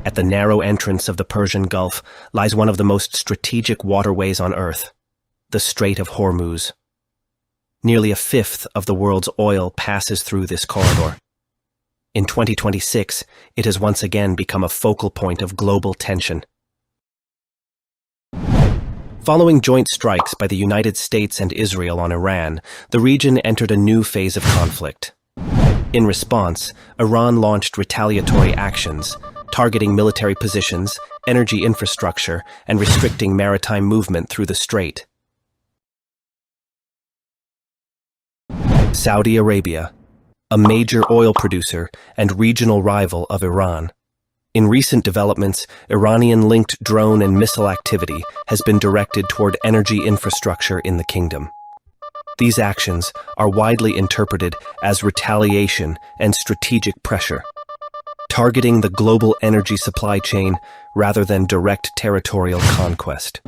At the narrow entrance of the Persian Gulf lies one of the most strategic waterways on Earth, the Strait of Hormuz. Nearly a fifth of the world's oil passes through this corridor. In 2026, it has once again become a focal point of global tension. Following joint strikes by the United States and Israel on Iran, the region entered a new phase of conflict. In response, Iran launched retaliatory actions, targeting military positions, energy infrastructure, and restricting maritime movement through the strait. Saudi Arabia, a major oil producer and regional rival of Iran. In recent developments, Iranian-linked drone and missile activity has been directed toward energy infrastructure in the kingdom. These actions are widely interpreted as retaliation and strategic pressure, targeting the global energy supply chain rather than direct territorial conquest.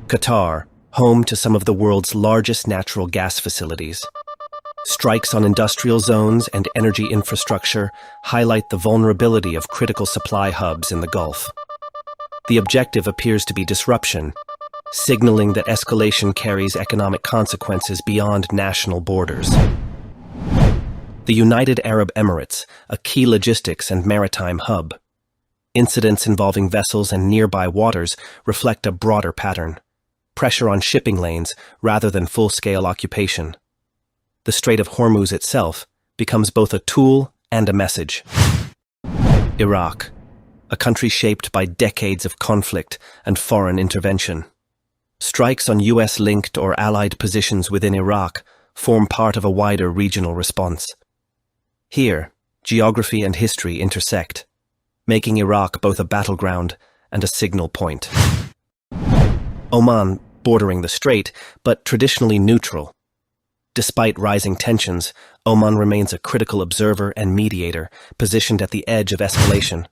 Qatar, home to some of the world's largest natural gas facilities. Strikes on industrial zones and energy infrastructure highlight the vulnerability of critical supply hubs in the Gulf. The objective appears to be disruption, signaling that escalation carries economic consequences beyond national borders. The United Arab Emirates, a key logistics and maritime hub. Incidents involving vessels and nearby waters reflect a broader pattern: pressure on shipping lanes rather than full-scale occupation. The Strait of Hormuz itself becomes both a tool and a message. Iraq, a country shaped by decades of conflict and foreign intervention. Strikes on US-linked or allied positions within Iraq form part of a wider regional response. Here, geography and history intersect, making Iraq both a battleground and a signal point. Oman, bordering the strait, but traditionally neutral. Despite rising tensions, Oman remains a critical observer and mediator, positioned at the edge of escalation.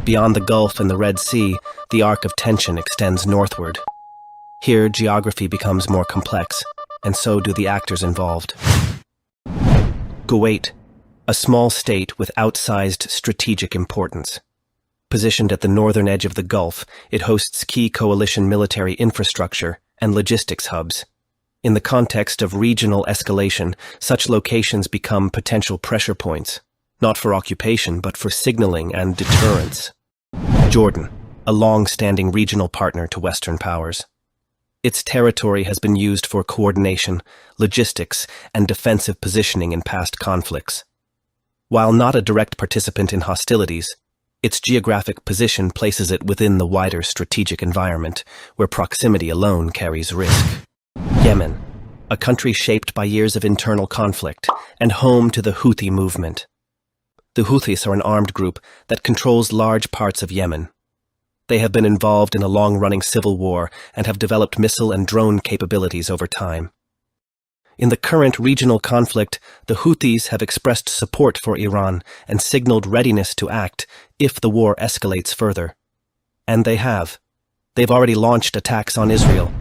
Beyond the Gulf and the Red Sea, the arc of tension extends northward. Here, geography becomes more complex, and so do the actors involved. Kuwait, a small state with outsized strategic importance. Positioned at the northern edge of the Gulf, it hosts key coalition military infrastructure and logistics hubs. In the context of regional escalation, such locations become potential pressure points, not for occupation but for signaling and deterrence. Jordan, a long-standing regional partner to Western powers. Its territory has been used for coordination, logistics, and defensive positioning in past conflicts. While not a direct participant in hostilities, its geographic position places it within the wider strategic environment, where proximity alone carries risk. Yemen, a country shaped by years of internal conflict and home to the Houthi movement. The Houthis are an armed group that controls large parts of Yemen. They have been involved in a long-running civil war and have developed missile and drone capabilities over time. In the current regional conflict, the Houthis have expressed support for Iran and signaled readiness to act if the war escalates further. And they have. They've already launched attacks on Israel,